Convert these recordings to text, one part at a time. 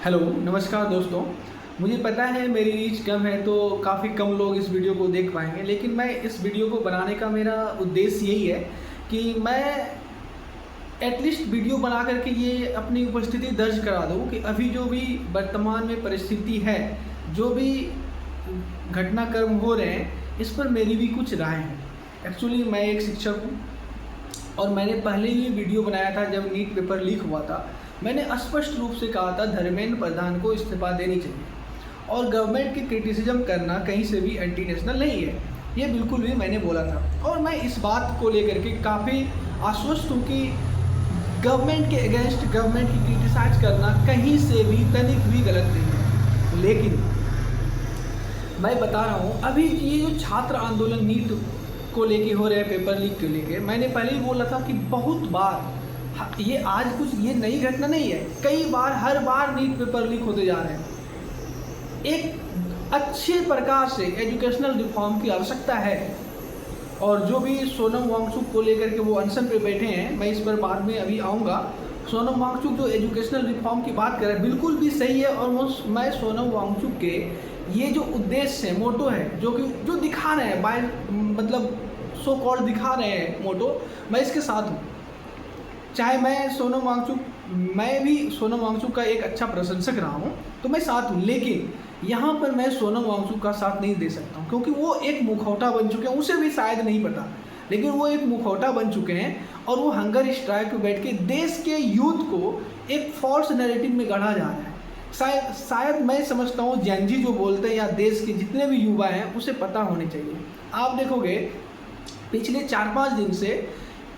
Hello नमस्कार दोस्तों। मुझे पता है मेरी रीच कम है तो काफ़ी कम लोग इस वीडियो को देख पाएंगे, लेकिन मैं इस वीडियो को बनाने का मेरा उद्देश्य यही है कि मैं एटलीस्ट वीडियो बना करके ये अपनी उपस्थिति दर्ज करा दूँ कि अभी जो भी वर्तमान में परिस्थिति है, जो भी घटनाक्रम हो रहे हैं, इस पर मेरी भी कुछ राय है। एक्चुअली मैं एक शिक्षक हूँ और मैंने पहले ही वीडियो बनाया था जब नीट पेपर लीक हुआ था। मैंने स्पष्ट रूप से कहा था धर्मेंद्र प्रधान को इस्तीफा देनी चाहिए और गवर्नमेंट की क्रिटिसिज्म करना कहीं से भी एंटी नेशनल नहीं है, ये बिल्कुल भी मैंने बोला था। और मैं इस बात को लेकर के काफ़ी आश्वस्त हूँ कि गवर्नमेंट के अगेंस्ट गवर्नमेंट की क्रिटिसाइज करना कहीं से भी तनिक भी गलत नहीं है। लेकिन मैं बता रहा हूँ अभी ये जो छात्र आंदोलन नीट को लेके हो रहे हैं, पेपर लीक को लेके, मैंने पहले ही बोला था कि बहुत बार ये आज कुछ ये नई घटना नहीं है, कई बार हर बार नीट पेपर लीक होते जा रहे हैं। एक अच्छे प्रकार से एजुकेशनल रिफॉर्म की आवश्यकता है और जो भी सोनम वांगचुक को लेकर के वो अनशन पे बैठे हैं, मैं इस पर बाद में अभी आऊँगा। सोनम वांगचुक जो एजुकेशनल रिफॉर्म की बात कर रहे हैं बिल्कुल भी सही है और मैं सोनम वांगचुक के ये जो उद्देश्य है, मोटो है, जो दिखा रहे हैं बाय मतलब सो कॉल्ड दिखा रहे हैं मोटो, मैं इसके साथ हूँ। चाहे मैं भी सोनम वांगचुक का एक अच्छा प्रशंसक रहा हूँ तो मैं साथ हूँ, लेकिन यहाँ पर मैं सोनम वांगचुक का साथ नहीं दे सकता हूँ क्योंकि वो एक मुखौटा बन चुके हैं। उसे भी शायद नहीं पता, लेकिन वो एक मुखौटा बन चुके हैं और वो हंगर स्ट्राइक पे बैठ के देश के यूथ को एक फॉल्स नैरेटिव में गढ़ा जा रहा है। शायद मैं समझता हूँ जेनजी जो बोलते हैं या देश के जितने भी युवा हैं उसे पता होने चाहिए। आप देखोगे पिछले 4-5 दिन से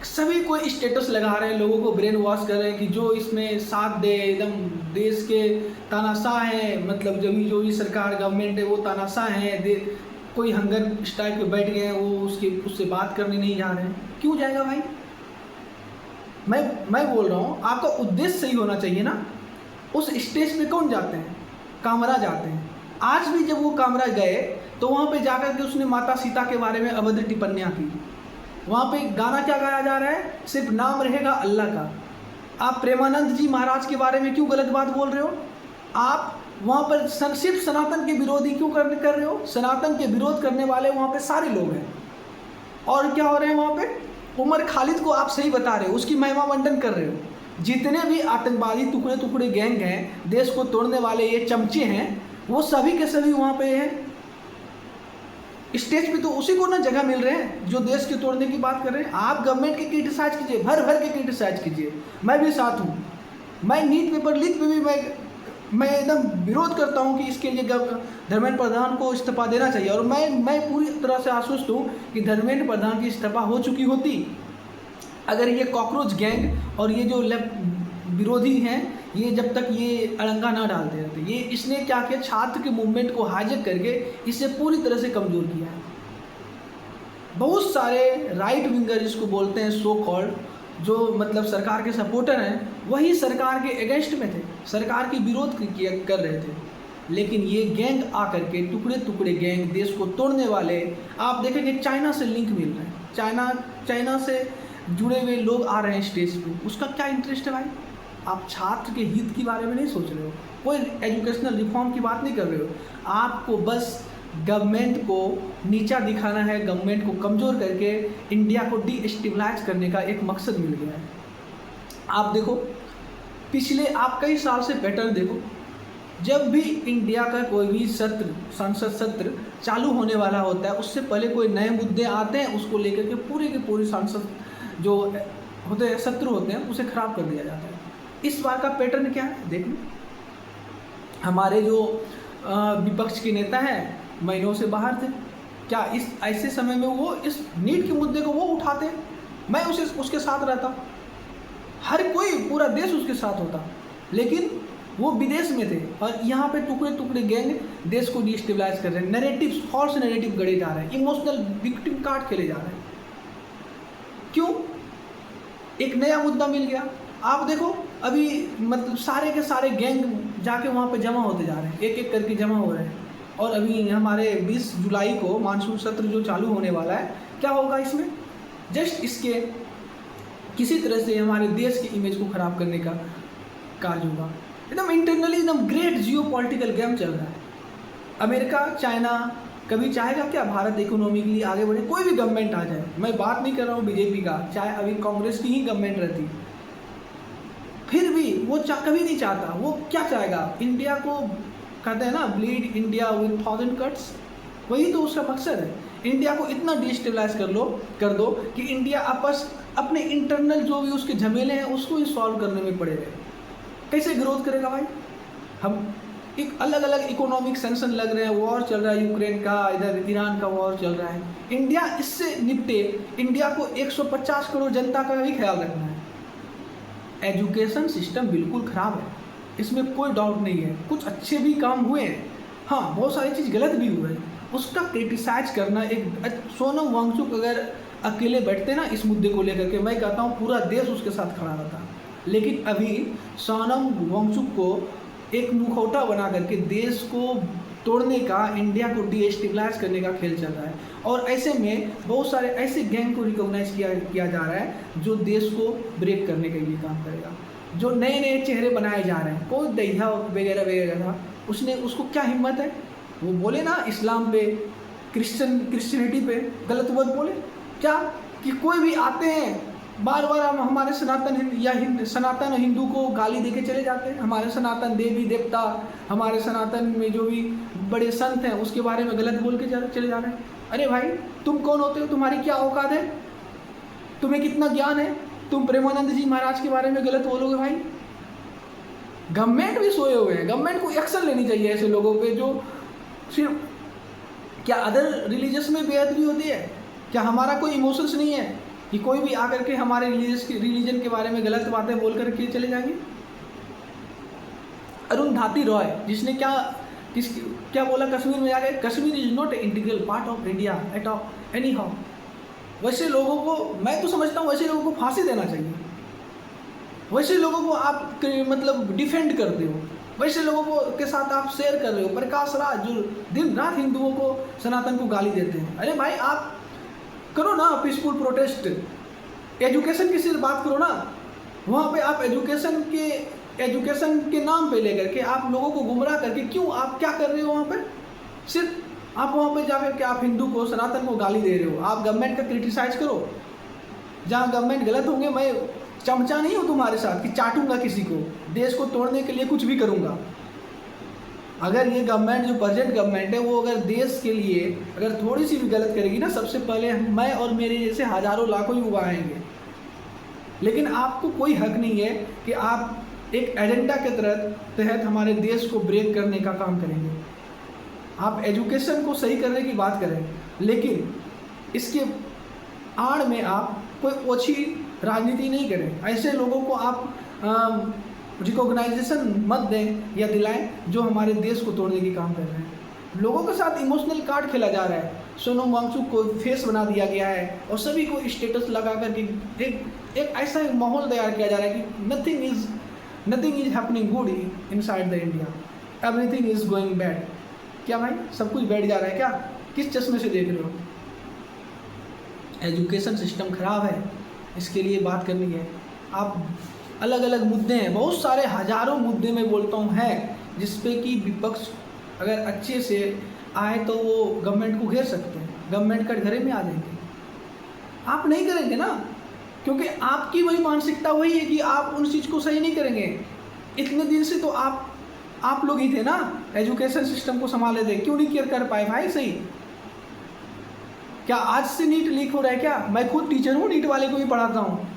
सभी कोई स्टेटस लगा रहे हैं, लोगों को ब्रेन वॉश कर रहे हैं कि जो इसमें साथ दे, एकदम देश के तानाशाह हैं, मतलब जो भी सरकार गवर्नमेंट है वो तानाशाह हैं, कोई हंगर स्ट्राइक पे बैठ गए हैं, वो उससे बात करने नहीं जा रहे हैं। क्यों जाएगा भाई? मैं बोल रहा हूँ आपका उद्देश्य सही होना चाहिए ना। उस स्टेज पे कौन जाते हैं? कामरा जाते हैं। आज भी जब वो कामरा गए तो वहाँ पे जाकर के उसने माता सीता के बारे में अभद्र टिप्पणियाँ की। वहाँ पे गाना क्या गाया जा रहा है? सिर्फ नाम रहेगा अल्लाह का। आप प्रेमानंद जी महाराज के बारे में क्यों गलत बात बोल रहे हो? आप वहाँ पर सिर्फ सनातन के विरोधी क्यों कर रहे हो? सनातन के विरोध करने वाले वहाँ पे सारे लोग हैं। और क्या हो रहे हैं वहाँ पे? उमर खालिद को आप सही बता रहे हो, उसकी महिमा मंडन कर रहे हो। जितने भी आतंकवादी टुकड़े टुकड़े गैंग हैं, देश को तोड़ने वाले ये चमचे हैं, वो सभी के सभी वहाँ पे हैं। स्टेज पे तो उसी को ना जगह मिल रहे हैं जो देश के तोड़ने की बात कर रहे हैं। आप गवर्नमेंट की क्रिटिसाइज कीजिए, भर भर के क्रिटिसाइज कीजिए, मैं भी साथ हूँ। मैं नीट पेपर लीक पे भी मैं एकदम विरोध करता हूँ कि इसके लिए धर्मेंद्र प्रधान को इस्तीफा देना चाहिए और मैं पूरी तरह से आश्वस्त हूँ कि धर्मेंद्र प्रधान की इस्तीफा हो चुकी होती अगर ये कॉकरोच गैंग और ये जो विरोधी हैं ये जब तक ये अड़ंगा ना डालते रहते। ये इसने क्या किया, छात्र के मूवमेंट को हाईजैक करके इसे पूरी तरह से कमज़ोर किया है। बहुत सारे राइट विंगर जिसको बोलते हैं सो कॉल्ड, जो मतलब सरकार के सपोर्टर हैं, वही सरकार के अगेंस्ट में थे, सरकार की विरोध कर रहे थे। लेकिन ये गैंग आकर के टुकड़े टुकड़े गैंग देश को तोड़ने वाले, आप देखेंगे चाइना से लिंक मिल रहे हैं, चाइना से जुड़े हुए लोग आ रहे हैं स्टेज पे। उसका क्या इंटरेस्ट है भाई? आप छात्र के हित के बारे में नहीं सोच रहे हो, कोई एजुकेशनल रिफॉर्म की बात नहीं कर रहे हो। आपको बस गवर्नमेंट को नीचा दिखाना है, गवर्नमेंट को कमज़ोर करके इंडिया को डीस्टेबलाइज करने का एक मकसद मिल गया है। आप देखो पिछले आप कई साल से पैटर्न देखो, जब भी इंडिया का कोई भी सत्र, संसद सत्र चालू होने वाला होता है, उससे पहले कोई नए मुद्दे आते हैं, उसको लेकर के पूरे के पूरे सांसद जो होते हैं, सत्र होते हैं, उसे खराब कर दिया जाता है। इस बार का पैटर्न क्या है देख लो। हमारे जो विपक्ष के नेता हैं महीनों से बाहर थे, क्या इस ऐसे समय में वो इस नीट के मुद्दे को वो उठाते? मैं उसके साथ रहता, हर कोई पूरा देश उसके साथ होता, लेकिन वो विदेश में थे और यहाँ पे टुकड़े टुकड़े गैंग देश को डिस्टेबलाइज कर रहे हैं। नैरेटिव, फॉल्स नैरेटिव गढ़े जा रहे हैं, इमोशनल विक्टिम कार्ड खेले जा रहे हैं। क्यों? एक नया मुद्दा मिल गया। आप देखो अभी मतलब सारे के सारे गैंग जाके वहाँ पे जमा होते जा रहे हैं, एक एक करके जमा हो रहे हैं। और अभी हमारे 20 जुलाई को मानसून सत्र जो चालू होने वाला है, क्या होगा इसमें? जस्ट इसके किसी तरह से हमारे देश की इमेज को ख़राब करने का कार्य होगा। एकदम इंटरनली एकदम ग्रेट जियो पॉलिटिकल गेम चल रहा है। अमेरिका, चाइना कभी चाहेगा क्या भारत इकोनॉमिकली आगे बढ़े? कोई भी गवर्नमेंट आ जाए, मैं बात नहीं कर रहा हूँ बीजेपी का, चाहे अभी कांग्रेस की ही गवर्नमेंट रहती, फिर भी वो कभी नहीं चाहता। वो क्या चाहेगा? इंडिया को कहते हैं ना, ब्लीड इंडिया विथ 1000 कट्स, वही तो उसका मकसद है। इंडिया को इतना डिस्टेबलाइज कर दो कि इंडिया आपस अपने इंटरनल जो भी उसके झमेले हैं उसको ही सॉल्व करने में पड़े रहे। कैसे ग्रोथ करेगा भाई? हम एक अलग अलग इकोनॉमिक सेंक्शन लग रहे हैं, वॉर चल रहा है यूक्रेन का, इधर ईरान का वॉर चल रहा है। इंडिया इससे निपटे, इंडिया को 150 करोड़ जनता का भी ख्याल रखना है। एजुकेशन सिस्टम बिल्कुल ख़राब है, इसमें कोई डाउट नहीं है। कुछ अच्छे भी काम हुए हैं, हाँ बहुत सारी चीज़ गलत भी हुए हैं, उसका क्रिटिसाइज करना एक सोनम वांगचुक अगर अकेले बैठते ना इस मुद्दे को लेकर के, मैं कहता हूँ पूरा देश उसके साथ खड़ा रहता। लेकिन अभी सोनम वांगचुक को एक मुखौटा बना करके देश को तोड़ने का, इंडिया को डिस्टेबलाइज करने का खेल चल रहा है। और ऐसे में बहुत सारे ऐसे गैंग को रिकॉग्नाइज किया जा रहा है जो देश को ब्रेक करने के लिए काम करेगा, जो नए नए चेहरे बनाए जा रहे हैं। कोई दहिया वगैरह वगैरह था, उसको क्या हिम्मत है वो बोले ना इस्लाम पे, क्रिश्चियनिटी पे गलत वर्ड बोले क्या, कि कोई भी आते हैं बार बार हम हमारे सनातन हिंदू को गाली देके चले जाते हैं। हमारे सनातन देवी देवता, हमारे सनातन में जो भी बड़े संत हैं उसके बारे में गलत बोल के चले जा रहे हैं। अरे भाई तुम कौन होते हो? तुम्हारी क्या औकात है? तुम्हें कितना ज्ञान है? तुम प्रेमानंद जी महाराज के बारे में गलत बोलोगे? भाई गवर्नमेंट भी सोए हुए हैं, गवर्नमेंट को एक्शन लेनी चाहिए ऐसे लोगों पे जो सिर्फ, क्या अदर रिलीजियस में बेअदबी होती है? क्या हमारा कोई इमोशंस नहीं है कि कोई भी आकर के हमारे रिलीजन के बारे में गलत बातें बोल करके चले जाएंगे? अरुंधति रॉय जिसने क्या बोला कश्मीर में जाकर, Kashmir is not integral part of India at of any how. वैसे लोगों को, मैं तो समझता हूँ वैसे लोगों को फांसी देना चाहिए। वैसे लोगों को आप मतलब डिफेंड करते हो, वैसे लोगों को के साथ आप शेयर कर रहे हो। प्रकाश राज जो दिन रात हिंदुओं को, सनातन को गाली देते हैं, अरे भाई आप करो ना पीसफुल प्रोटेस्ट, एजुकेशन की सिर्फ बात करो ना। वहाँ पे आप एजुकेशन के नाम पे लेकर के आप लोगों को गुमराह करके क्यों, आप क्या कर रहे हो वहाँ पे? सिर्फ आप वहाँ पे जाकर के आप हिंदू को, सनातन को गाली दे रहे हो। आप गवर्नमेंट का क्रिटिसाइज करो, जहाँ गवर्नमेंट गलत होंगे, मैं चमचा नहीं हूँ तुम्हारे साथ कि चाटूंगा किसी को, देश को तोड़ने के लिए कुछ भी करूँगा। अगर ये गवर्नमेंट जो प्रेजेंट गवर्नमेंट है वो अगर देश के लिए अगर थोड़ी सी भी गलत करेगी ना, सबसे पहले मैं और मेरे जैसे हजारों लाखों युवा आएंगे। लेकिन आपको कोई हक नहीं है कि आप एक एजेंडा के तहत हमारे देश को ब्रेक करने का काम करेंगे। आप एजुकेशन को सही करने की बात करें, लेकिन इसके आड़ में आप कोई ओछी राजनीति नहीं करें। ऐसे लोगों को आप रिकॉग्नाइजेशन मत दें या दिलाएं जो हमारे देश को तोड़ने की काम कर रहे हैं। लोगों के साथ इमोशनल कार्ड खेला जा रहा है। सोनम वांगचुक को फेस बना दिया गया है और सभी को स्टेटस लगा करके एक ऐसा माहौल तैयार किया जा रहा है कि nothing is happening good inside the India, everything is going bad. क्या भाई सब कुछ बैठ जा रहा है क्या? किस चश्मे से देख रहे हो? एजुकेशन सिस्टम खराब है, इसके लिए बात करनी है। आप अलग अलग मुद्दे हैं, बहुत सारे हजारों मुद्दे में बोलता हूँ हैं, जिसपे कि विपक्ष अगर अच्छे से आए तो वो गवर्नमेंट को घेर सकते हैं, गवर्नमेंट का घरे में आ जाएंगे। आप नहीं करेंगे ना, क्योंकि आपकी वही मानसिकता वही है कि आप उन चीज़ को सही नहीं करेंगे। इतने दिन से तो आप लोग ही थे ना एजुकेशन सिस्टम को संभाले थे, क्यों नहीं कर पाए भाई सही? क्या आज से नीट लीक हो रहा है क्या? मैं खुद टीचर हूँ, नीट वाले को भी पढ़ाता हूँ।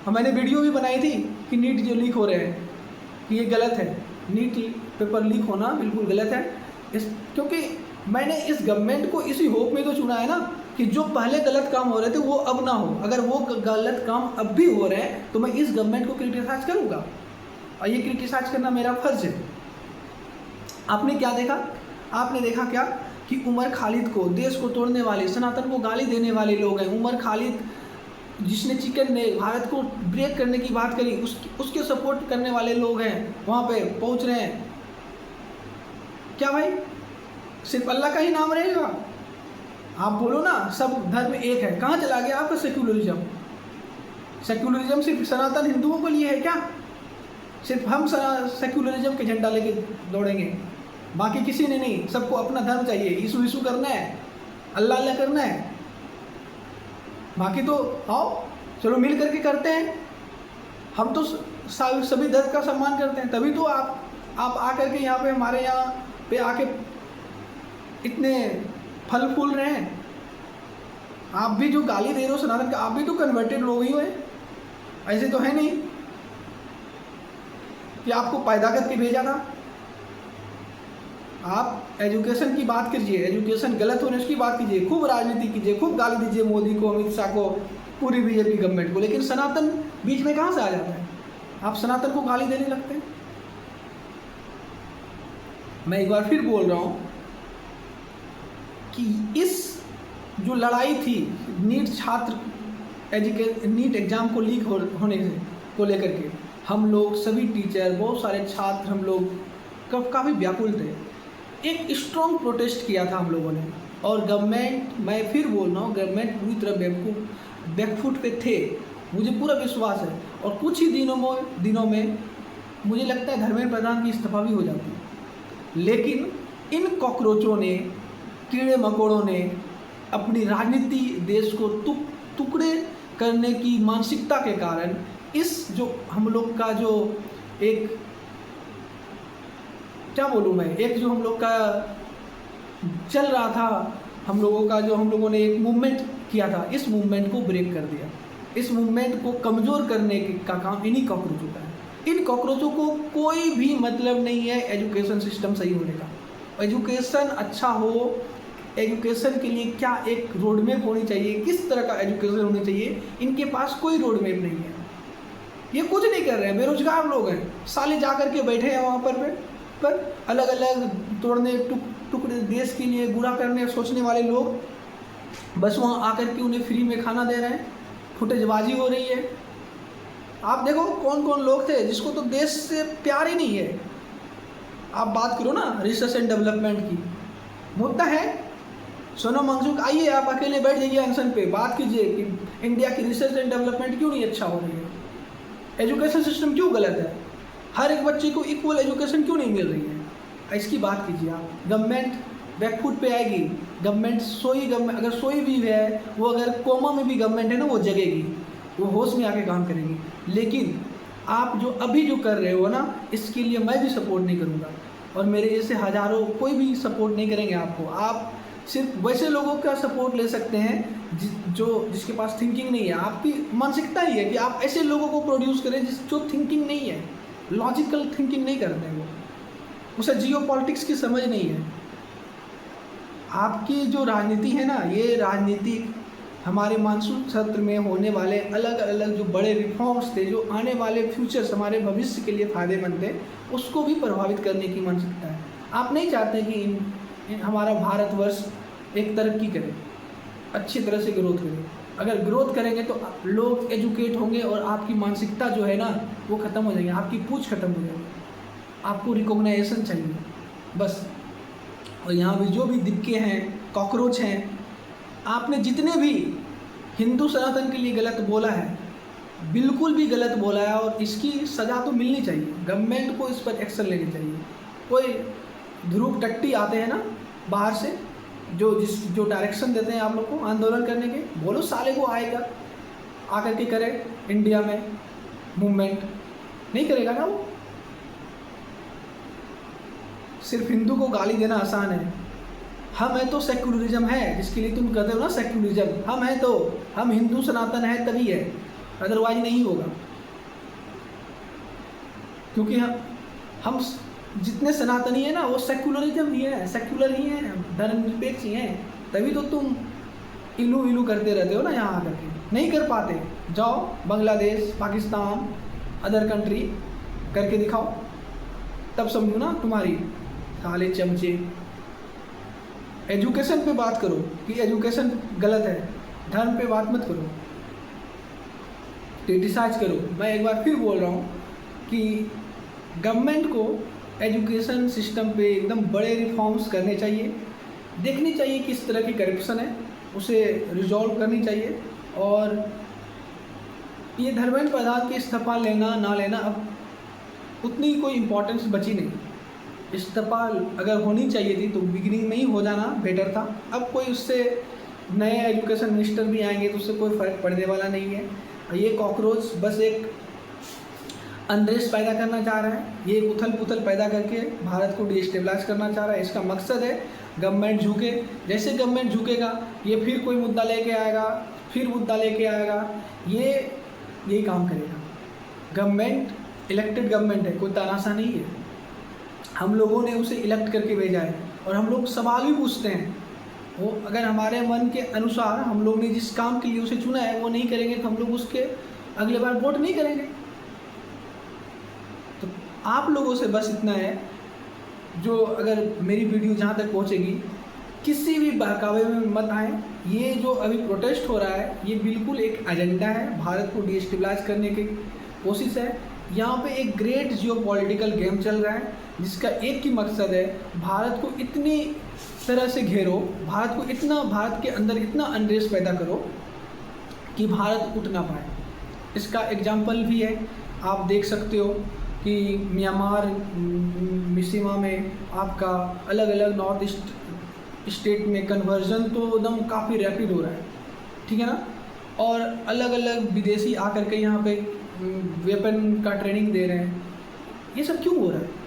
मैंने वीडियो भी बनाई थी कि नीट जो लीक हो रहे हैं कि ये गलत है, नीट पेपर लीक होना बिल्कुल गलत है। क्योंकि मैंने इस गवर्नमेंट को इसी होप में तो चुना है ना कि जो पहले गलत काम हो रहे थे वो अब ना हो। अगर वो गलत काम अब भी हो रहे हैं तो मैं इस गवर्नमेंट को क्रिटिसाइज करूँगा, और ये क्रिटिसाइज करना मेरा फर्ज है। आपने क्या देखा? आपने देखा क्या कि उमर खालिद को, देश को तोड़ने वाले, सनातन को गाली देने वाले लोग हैं। उमर खालिद जिसने चिकन ने भारत को ब्रेक करने की बात करी, उसके सपोर्ट करने वाले लोग हैं, वहाँ पे पहुँच रहे हैं। क्या भाई सिर्फ अल्लाह का ही नाम रहेगा? आप बोलो ना सब धर्म एक है, कहाँ चला गया आपका सेक्युलरिज्म? सेक्युलरिज्म सिर्फ सनातन हिंदुओं के लिए है क्या? सिर्फ हम सेक्युलरिज्म के झंडा लेके दौड़ेंगे, बाकी किसी ने नहीं। सबको अपना धर्म चाहिए, यीशु यीशु करना है, अल्लाह अल्लाह करना है, बाकी तो आओ चलो मिल करके करते हैं। हम तो सभी धर्म का सम्मान करते हैं, तभी तो आप आकर के यहाँ पे हमारे यहाँ पे आके इतने फल फूल रहे हैं। आप भी जो गाली दे रहे हो सनातन का, आप भी तो कन्वर्टेड लोग ही हो, ऐसे तो है नहीं कि आपको पैदा करके भेजा था। आप एजुकेशन की बात कीजिए, एजुकेशन गलत होने उसकी बात कीजिए, खूब राजनीति कीजिए, खूब गाली दीजिए मोदी को, अमित शाह को, पूरी बीजेपी गवर्नमेंट को, लेकिन सनातन बीच में कहाँ से आ जाता है? आप सनातन को गाली देने लगते हैं। मैं एक बार फिर बोल रहा हूँ कि इस जो लड़ाई थी नीट एग्ज़ाम को लीक होने से को लेकर के, हम लोग सभी टीचर, बहुत सारे छात्र, हम लोग काफ़ी व्याकुल थे। एक स्ट्रॉन्ग प्रोटेस्ट किया था हम लोगों ने, और गवर्नमेंट, मैं फिर बोल रहा हूँ, गवर्नमेंट पूरी तरह बैकफुट पे थे, मुझे पूरा विश्वास है। और कुछ ही दिनों में मुझे लगता है धर्मेंद्र प्रधान की इस्तीफा भी हो जाती है। लेकिन इन कॉकरोचों ने, कीड़े मकोड़ों ने अपनी राजनीति, देश को टुकड़े करने की मानसिकता के कारण, इस जो हम लोग का जो एक, क्या बोलूँ मैं, एक जो हम लोग का चल रहा था, हम लोगों ने एक मूवमेंट किया था, इस मूवमेंट को ब्रेक कर दिया। इस मूवमेंट को कमज़ोर करने का काम इन्हीं कॉकरोचों का है। इन कॉकरोचों को कोई भी मतलब नहीं है एजुकेशन सिस्टम सही होने का। एजुकेशन अच्छा हो, एजुकेशन के लिए क्या एक रोड मैप होनी चाहिए, किस तरह का एजुकेशन होनी चाहिए, इनके पास कोई रोड मैप नहीं है। ये कुछ नहीं कर रहे हैं, बेरोजगार लोग हैं, साले जा कर के बैठे हैं वहाँ पर अलग अलग तोड़ने टुकड़े, देश के लिए बुरा करने सोचने वाले लोग, बस वहाँ आकर के उन्हें फ्री में खाना दे रहे हैं, फुटेजबाजी हो रही है। आप देखो कौन कौन लोग थे जिसको तो देश से प्यार ही नहीं है। आप बात करो ना रिसर्च एंड डेवलपमेंट की, मुद्दा है, सोनम वांगचुक आइए, आप अकेले बैठ जाइए अनशन पे, बात कीजिए कि इंडिया की रिसर्च एंड डेवलपमेंट क्यों नहीं अच्छा हो रही है, एजुकेशन सिस्टम क्यों गलत है, हर एक बच्चे को इक्वल एजुकेशन क्यों नहीं मिल रही है, इसकी बात कीजिए आप। गवर्नमेंट बैकफुट पे आएगी, गवर्नमेंट अगर सोई भी है, वो अगर कोमा में भी गवर्नमेंट है ना, वो जगेगी, वो होश में आके काम करेगी। लेकिन आप जो अभी जो कर रहे हो ना, इसके लिए मैं भी सपोर्ट नहीं करूँगा, और मेरे जैसे हज़ारों कोई भी सपोर्ट नहीं करेंगे आपको। आप सिर्फ वैसे लोगों का सपोर्ट ले सकते हैं जिसके पास थिंकिंग नहीं है। आपकी मानसिकता ही है कि आप ऐसे लोगों को प्रोड्यूस करें जो थिंकिंग नहीं है, लॉजिकल थिंकिंग नहीं करते हैं, उसे जियो पॉलिटिक्स की समझ नहीं है। आपकी जो राजनीति है ना, ये राजनीति हमारे मानसून सत्र में होने वाले अलग अलग जो बड़े रिफॉर्म्स थे, जो आने वाले फ्यूचर्स हमारे भविष्य के लिए फ़ायदेमंद थे, उसको भी प्रभावित करने की मानसिकता है। आप नहीं चाहते कि हमारा भारतवर्ष एक तरक्की करे, अच्छी तरह से ग्रोथ करे। अगर ग्रोथ करेंगे तो लोग एजुकेट होंगे और आपकी मानसिकता जो है ना वो ख़त्म हो जाएगी, आपकी पूछ ख़त्म हो जाएगी, आपको रिकॉग्नाइजेशन चाहिए बस। और यहाँ भी जो भी दिक्के हैं, कॉकरोच हैं, आपने जितने भी हिंदू सनातन के लिए गलत बोला है, बिल्कुल भी गलत बोला है, और इसकी सज़ा तो मिलनी चाहिए, गवर्नमेंट को इस पर एक्शन लेनी चाहिए। कोई ध्रुव टट्टी आते हैं ना बाहर से, जो डायरेक्शन देते हैं आप लोग को आंदोलन करने के, बोलो साले को आएगा, आकर के करे इंडिया में मूवमेंट, नहीं करेगा ना वो। सिर्फ हिंदू को गाली देना आसान है, हम है तो सेक्युलरिज्म है, जिसके लिए तुम कहते हो ना सेक्युलरिज्म, हम है तो हम हिंदू सनातन है तभी है, अदरवाइज नहीं होगा। क्योंकि हम जितने सनातनी है ना वो सेक्युलरिज्म ही है, सेक्युलर ही है, धर्मनिरपेक्ष ही हैं, तभी तो तुम इलू इलू करते रहते हो ना यहाँ आकर के। नहीं कर पाते, जाओ बांग्लादेश, पाकिस्तान, अदर कंट्री करके दिखाओ, तब समझो ना तुम्हारी साले चमचे। एजुकेशन पे बात करो कि एजुकेशन गलत है, धर्म पे बात मत करो, क्रिटिसाइज करो। मैं एक बार फिर बोल रहा हूँ कि गवर्नमेंट को एजुकेशन सिस्टम पे एकदम बड़े रिफॉर्म्स करने चाहिए, देखनी चाहिए किस तरह की करप्शन है, उसे रिजॉल्व करनी चाहिए। और ये धर्मेंद्र प्रधान की इस्तीफा लेना ना लेना अब उतनी कोई इम्पोर्टेंस बची नहीं। इस्तेमाल अगर होनी चाहिए थी तो बिगिनिंग में ही हो जाना बेटर था। अब कोई उससे नए एजुकेशन मिनिस्टर भी आएंगे तो उससे कोई फ़र्क पड़ने वाला नहीं है। ये कॉकरोच बस एक अनरेस्ट पैदा करना चाह रहा है, ये उथल पुथल पैदा करके भारत को डिस्टेबलाइज करना चाह रहा है। इसका मकसद है गवर्नमेंट झुके, जैसे गवर्नमेंट झुकेगा ये फिर कोई मुद्दा लेके आएगा, फिर मुद्दा लेके आएगा, ये यही काम करेगा। गवर्नमेंट इलेक्टेड गवर्नमेंट है, कोई तानाशाह नहीं है। हम लोगों ने उसे इलेक्ट करके भेजा है और हम लोग सवाल भी पूछते हैं। वो अगर हमारे मन के अनुसार हम लोग ने जिस काम के लिए उसे चुना है वो नहीं करेंगे तो हम लोग उसके अगले बार वोट नहीं करेंगे। तो आप लोगों से बस इतना है, जो अगर मेरी वीडियो जहाँ तक पहुँचेगी किसी भी बहकावे में मत आए। ये जो अभी प्रोटेस्ट हो रहा है ये बिल्कुल एक एजेंडा है, भारत को डिस्टेबलाइज करने की कोशिश है। यहाँ पे एक ग्रेट जियोपॉलिटिकल गेम चल रहा है जिसका एक ही मकसद है, भारत को इतनी तरह से घेरो, भारत के अंदर इतना अनरेस्ट पैदा करो कि भारत उठ ना पाए। इसका एग्जाम्पल भी है, आप देख सकते हो कि म्यांमार मिसीमा में आपका अलग अलग नॉर्थ ईस्ट स्टेट में कन्वर्जन तो एकदम काफ़ी रैपिड हो रहा है, ठीक है ना। और अलग अलग विदेशी आकर के यहाँ पे वेपन का ट्रेनिंग दे रहे हैं। ये सब क्यों हो रहा है?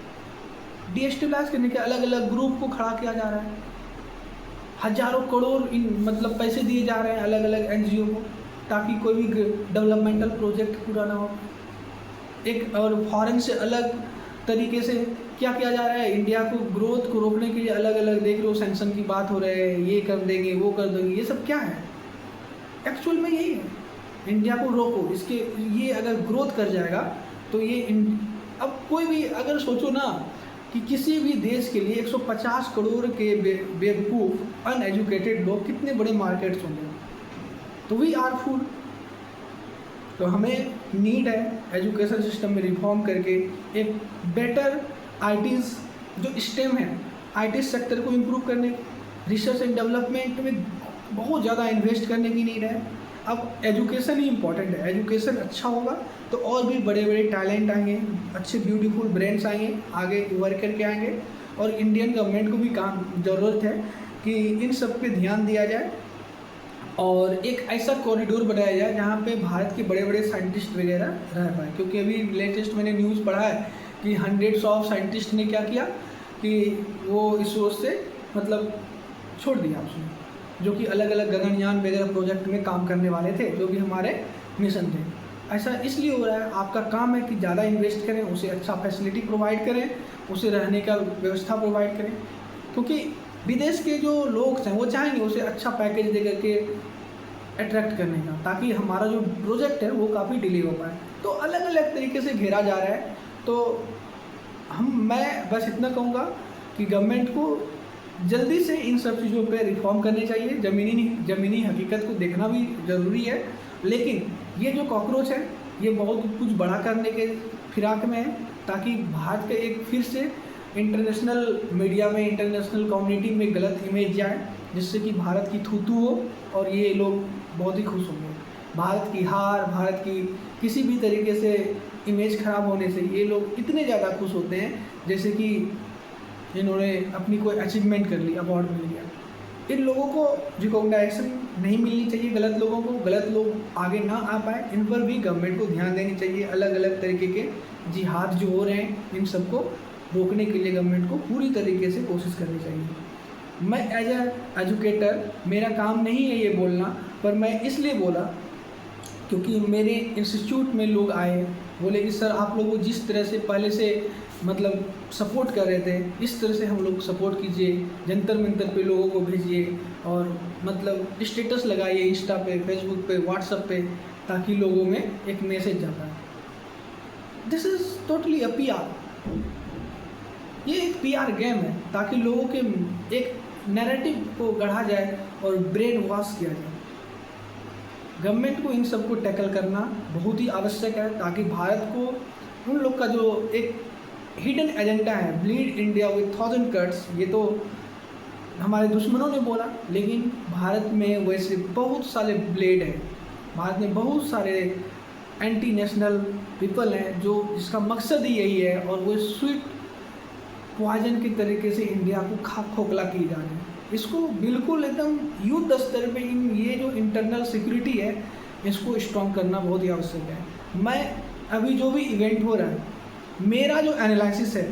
डिस्टेबलाइज करने के अलग अलग ग्रुप को खड़ा किया जा रहा है। हजारों करोड़ मतलब पैसे दिए जा रहे हैं अलग अलग एनजीओ को ताकि कोई भी डेवलपमेंटल प्रोजेक्ट पूरा ना हो। एक और फॉरेन से अलग तरीके से क्या किया जा रहा है, इंडिया को ग्रोथ को रोकने के लिए अलग अलग देख लो सैंक्शन की बात हो रहे हैं, ये कर देंगे वो कर देंगे। ये सब क्या है? एक्चुअल में यही है, इंडिया को रोको, इसके ये अगर ग्रोथ कर जाएगा तो ये अब कोई भी अगर सोचो ना कि किसी भी देश के लिए 150 करोड़ के बेवकूफ़ अनएजुकेटेड लोग कितने बड़े मार्केट्स होंगे, तो वी आर फूड। तो हमें नीड है एजुकेशन सिस्टम में रिफॉर्म करके एक बेटर आईटीज़ जो स्टेम है आईटी सेक्टर को इम्प्रूव करने, रिसर्च एंड डेवलपमेंट में बहुत ज़्यादा इन्वेस्ट करने की नीड है। अब एजुकेशन ही इम्पॉर्टेंट है, एजुकेशन अच्छा होगा तो और भी बड़े बड़े टैलेंट आएंगे, अच्छे ब्यूटीफुल ब्रेन्स आएंगे, आगे उभर करके आएंगे। और इंडियन गवर्नमेंट को भी काम ज़रूरत है कि इन सब पे ध्यान दिया जाए और एक ऐसा कॉरिडोर बनाया जाए जहाँ पे भारत के बड़े बड़े साइंटिस्ट वगैरह रह पाए। क्योंकि अभी लेटेस्ट मैंने न्यूज़ पढ़ा है कि हंड्रेड्स ऑफ साइंटिस्ट ने क्या किया कि वो इसरो से मतलब छोड़ दिया उसने, जो कि अलग अलग गगनयान वगैरह प्रोजेक्ट में काम करने वाले थे, जो भी हमारे मिशन थे। ऐसा इसलिए हो रहा है, आपका काम है कि ज़्यादा इन्वेस्ट करें, उसे अच्छा फैसिलिटी प्रोवाइड करें, उसे रहने का व्यवस्था प्रोवाइड करें। क्योंकि विदेश के जो लोग हैं वो चाहेंगे उसे अच्छा पैकेज दे करके अट्रैक्ट करने का, ताकि हमारा जो प्रोजेक्ट है वो काफ़ी डिले हो पाए। तो अलग अलग तरीके से घेरा जा रहा है। तो मैं बस इतना कहूँगा कि गवर्नमेंट को जल्दी से इन सब चीज़ों पे रिफॉर्म करने चाहिए। ज़मीनी हकीकत को देखना भी ज़रूरी है, लेकिन ये जो कॉकरोच है ये बहुत कुछ बड़ा करने के फिराक में है, ताकि भारत के एक फिर से इंटरनेशनल मीडिया में, इंटरनेशनल कम्युनिटी में गलत इमेज जाए, जिससे कि भारत की थू हो और ये लोग बहुत ही खुश होंगे। भारत की हार, भारत की किसी भी तरीके से इमेज ख़राब होने से ये लोग इतने ज़्यादा खुश होते हैं जैसे कि इन्होंने अपनी कोई अचीवमेंट कर ली, अवार्ड मिल गया। इन लोगों को रिकॉग्नाइजेशन नहीं मिलनी चाहिए, गलत लोगों को, गलत लोग आगे ना आ पाए, इन पर भी गवर्नमेंट को ध्यान देनी चाहिए। अलग अलग तरीके के जिहाद जो हो रहे हैं इन सबको रोकने के लिए गवर्नमेंट को पूरी तरीके से कोशिश करनी चाहिए। मैं एज एजुकेटर, मेरा काम नहीं है ये बोलना, पर मैं इसलिए बोला क्योंकि मेरे इंस्टीट्यूट में लोग आए, बोले कि सर आप लोगों को जिस तरह से पहले से मतलब सपोर्ट कर रहे थे इस तरह से हम लोग सपोर्ट कीजिए, जंतर मंतर पे लोगों को भेजिए और मतलब स्टेटस लगाइए इंस्टा पे, फेसबुक पे, व्हाट्सएप पे, ताकि लोगों में एक मैसेज जाता है। This is totally a PR। ये एक PR गेम है ताकि लोगों के एक नैरेटिव को गढ़ा जाए और ब्रेन वॉश किया जाए। गवर्नमेंट को इन सब को टैकल करना बहुत ही आवश्यक है, ताकि भारत को उन लोग का जो एक हिडन एजेंडा है, ब्लीड इंडिया विथ 1000 कट्स, ये तो हमारे दुश्मनों ने बोला, लेकिन भारत में वैसे बहुत सारे ब्लेड हैं, भारत में बहुत सारे एंटी नेशनल पीपल हैं जो जिसका मकसद ही यही है, और वो स्वीट पॉइजन की तरीके से इंडिया को खोखला किए जा रहे हैं। इसको बिल्कुल एकदम युद्ध स्तर पे ये जो इंटरनल सिक्योरिटी है इसको स्ट्रॉन्ग करना बहुत ही आवश्यक है। मैं अभी जो भी इवेंट हो रहा है, मेरा जो एनालिसिस है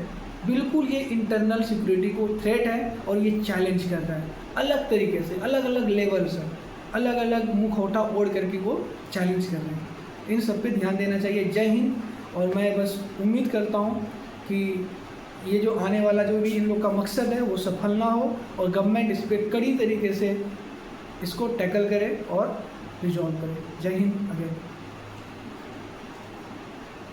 बिल्कुल ये इंटरनल सिक्योरिटी को थ्रेट है और ये चैलेंज कर रहा है अलग तरीके से, अलग अलग लेवल से, अलग अलग मुखौटा ओढ़ करके वो चैलेंज कर रहे हैं। इन सब पे ध्यान देना चाहिए। जय हिंद। और मैं बस उम्मीद करता हूँ कि ये जो आने वाला जो भी इन लोग का मकसद है वो सफल ना हो, और गवर्नमेंट इस पर कड़ी तरीके से इसको टैकल करे और रिजॉल्व करे। जय हिंद अगेन।